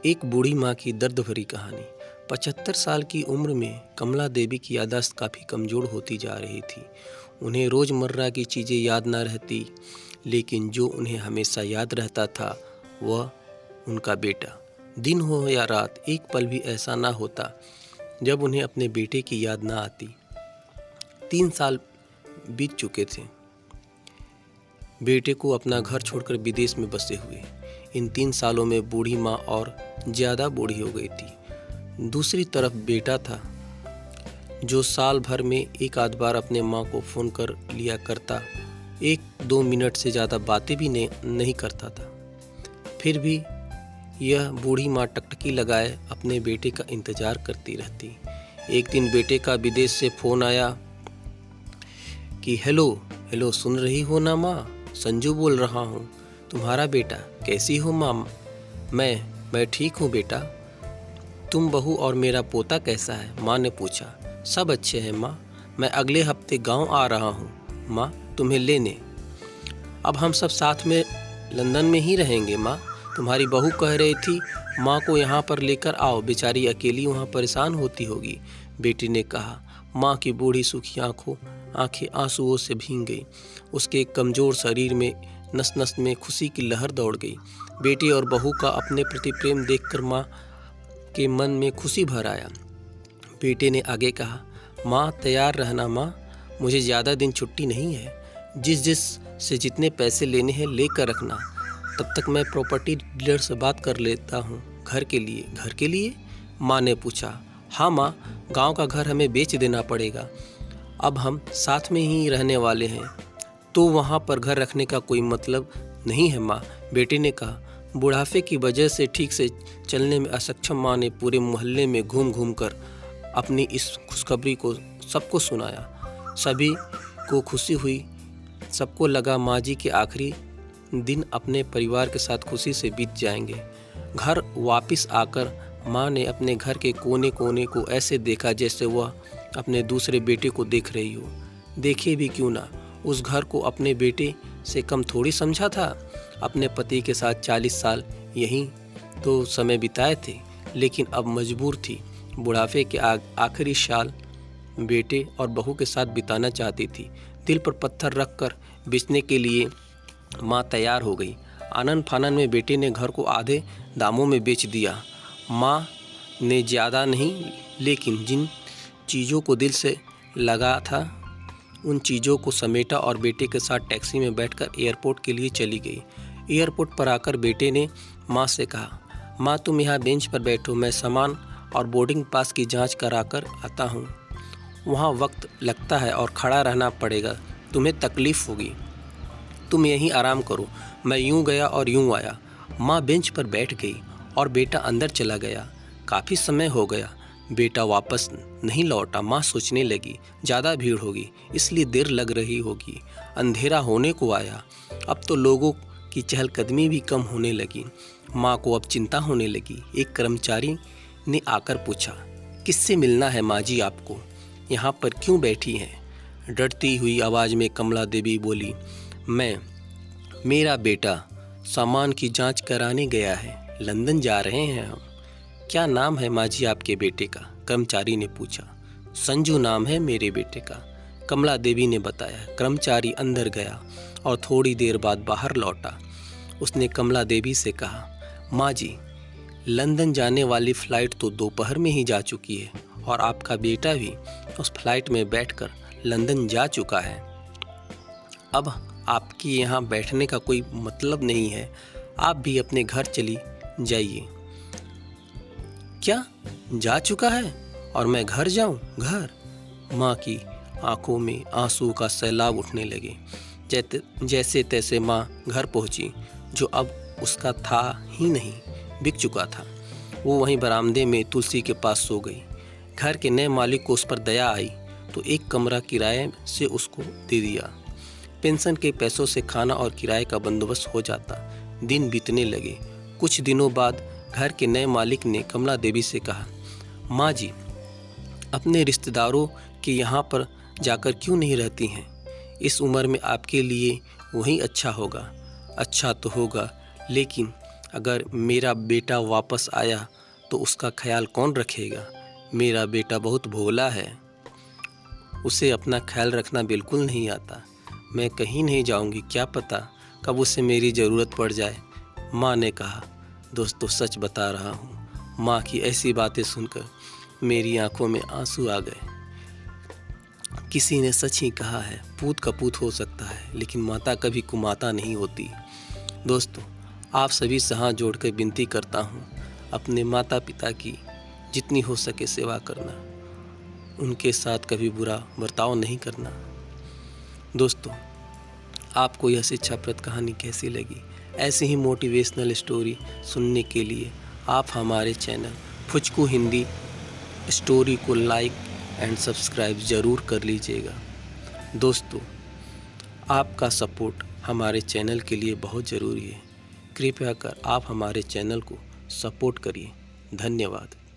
एक बूढ़ी माँ की दर्द भरी कहानी। 75 साल की उम्र में कमला देवी की याददाश्त काफ़ी कमज़ोर होती जा रही थी। उन्हें रोज़मर्रा की चीज़ें याद न रहती, लेकिन जो उन्हें हमेशा याद रहता था वह उनका बेटा। दिन हो या रात, एक पल भी ऐसा ना होता जब उन्हें अपने बेटे की याद ना आती। 3 साल बीत चुके थे बेटे को अपना घर छोड़कर विदेश में बसे हुए। इन 3 सालों में बूढ़ी माँ और ज़्यादा बूढ़ी हो गई थी। दूसरी तरफ बेटा था जो साल भर में एक आध बार अपने माँ को फ़ोन कर लिया करता, 1-2 मिनट से ज़्यादा बातें भी नहीं करता था। फिर भी यह बूढ़ी माँ टकटकी लगाए अपने बेटे का इंतज़ार करती रहती। एक दिन बेटे का विदेश से फ़ोन आया कि हेलो सुन रही हो ना माँ, संजू बोल रहा हूँ, तुम्हारा बेटा। कैसी हो माँ? मैं ठीक हूँ बेटा। तुम बहू और मेरा पोता कैसा है? माँ ने पूछा। सब अच्छे हैं माँ, मैं अगले हफ्ते गांव आ रहा हूँ माँ तुम्हें लेने। अब हम सब साथ में लंदन में ही रहेंगे माँ। तुम्हारी बहू कह रही थी माँ को यहाँ पर लेकर आओ, बेचारी अकेली वहाँ परेशान होती होगी, बेटी ने कहा। माँ की बूढ़ी सूखी आंखें आंसुओं से भीग गई। उसके कमज़ोर शरीर में नस नस में खुशी की लहर दौड़ गई। बेटी और बहू का अपने प्रति प्रेम देखकर माँ के मन में खुशी भर आया। बेटे ने आगे कहा, माँ तैयार रहना माँ, मुझे ज़्यादा दिन छुट्टी नहीं है। जिस से जितने पैसे लेने हैं लेकर रखना। तब तक मैं प्रॉपर्टी डीलर से बात कर लेता हूँ। घर के लिए? घर के लिए? माँ ने पूछा। हाँ माँ, गांव का घर हमें बेच देना पड़ेगा। अब हम साथ में ही रहने वाले हैं, तो वहाँ पर घर रखने का कोई मतलब नहीं है माँ, बेटे ने कहा। बुढ़ापे की वजह से ठीक से चलने में असक्षम माँ ने पूरे मोहल्ले में घूम घूम कर अपनी इस खुशखबरी को सबको सुनाया। सभी को खुशी हुई। सबको लगा माँ जी के आखिरी दिन अपने परिवार के साथ खुशी से बीत जाएंगे। घर वापस आकर माँ ने अपने घर के कोने कोने को ऐसे देखा जैसे वह अपने दूसरे बेटे को देख रही हो। देखे भी क्यों ना, उस घर को अपने बेटे से कम थोड़ी समझा था। अपने पति के साथ 40 साल यहीं तो समय बिताए थे, लेकिन अब मजबूर थी। बुढ़ापे के आखिरी साल बेटे और बहू के साथ बिताना चाहती थी। दिल पर पत्थर रख कर बेचने के लिए माँ तैयार हो गई। आनन फानन में बेटे ने घर को आधे दामों में बेच दिया। माँ ने ज़्यादा नहीं, लेकिन जिन चीज़ों को दिल से लगा था उन चीज़ों को समेटा और बेटे के साथ टैक्सी में बैठकर एयरपोर्ट के लिए चली गई। एयरपोर्ट पर आकर बेटे ने माँ से कहा, माँ तुम यहाँ बेंच पर बैठो, मैं सामान और बोर्डिंग पास की जांच करा कर आता हूँ। वहाँ वक्त लगता है और खड़ा रहना पड़ेगा, तुम्हें तकलीफ़ होगी, तुम यहीं आराम करो। मैं यूँ गया और यूँ आया। माँ बेंच पर बैठ गई और बेटा अंदर चला गया। काफ़ी समय हो गया, बेटा वापस नहीं लौटा। माँ सोचने लगी, ज़्यादा भीड़ होगी इसलिए देर लग रही होगी। अंधेरा होने को आया। अब तो लोगों की चहलकदमी भी कम होने लगी। माँ को अब चिंता होने लगी। एक कर्मचारी ने आकर पूछा, किससे मिलना है माँ जी आपको? यहाँ पर क्यों बैठी हैं? डरती हुई आवाज़ में कमला देवी बोली, मेरा बेटा सामान की जांच कराने गया है, लंदन जा रहे हैं हम। क्या नाम है माँ जी आपके बेटे का? कर्मचारी ने पूछा। संजू नाम है मेरे बेटे का, कमला देवी ने बताया। कर्मचारी अंदर गया और थोड़ी देर बाद बाहर लौटा। उसने कमला देवी से कहा, माँ जी लंदन जाने वाली फ़्लाइट तो दोपहर में ही जा चुकी है और आपका बेटा भी उस फ्लाइट में बैठकर लंदन जा चुका है। अब आपके यहाँ बैठने का कोई मतलब नहीं है, आप भी अपने घर चली जाइए। क्या जा चुका है और मैं घर जाऊं? घर? माँ की आंखों में आंसू का सैलाब उठने लगे। जैसे तैसे माँ घर पहुंची, जो अब उसका था ही नहीं, बिक चुका था। वो वहीं बरामदे में तुलसी के पास सो गई। घर के नए मालिक को उस पर दया आई तो एक कमरा किराए से उसको दे दिया। पेंशन के पैसों से खाना और किराए का बंदोबस्त हो जाता। दिन बीतने लगे। कुछ दिनों बाद घर के नए मालिक ने कमला देवी से कहा, माँ जी अपने रिश्तेदारों के यहाँ पर जाकर क्यों नहीं रहती हैं? इस उम्र में आपके लिए वहीं अच्छा होगा। अच्छा तो होगा, लेकिन अगर मेरा बेटा वापस आया तो उसका ख्याल कौन रखेगा? मेरा बेटा बहुत भोला है, उसे अपना ख्याल रखना बिल्कुल नहीं आता। मैं कहीं नहीं जाऊंगी, क्या पता कब उसे मेरी ज़रूरत पड़ जाए। माँ ने कहा। दोस्तों, सच बता रहा हूँ, माँ की ऐसी बातें सुनकर मेरी आंखों में आंसू आ गए। किसी ने सच ही कहा है, पूत कपूत हो सकता है लेकिन माता कभी कुमाता नहीं होती। दोस्तों, आप सभी से हाथ जोड़कर विनती करता हूँ, अपने माता पिता की जितनी हो सके सेवा करना, उनके साथ कभी बुरा बर्ताव नहीं करना। दोस्तों, आपको यह शिक्षाप्रद कहानी कैसी लगी? ऐसी ही मोटिवेशनल स्टोरी सुनने के लिए आप हमारे चैनल फुचकू हिंदी स्टोरी को लाइक एंड सब्सक्राइब ज़रूर कर लीजिएगा। दोस्तों, आपका सपोर्ट हमारे चैनल के लिए बहुत ज़रूरी है। कृपया कर आप हमारे चैनल को सपोर्ट करिए। धन्यवाद।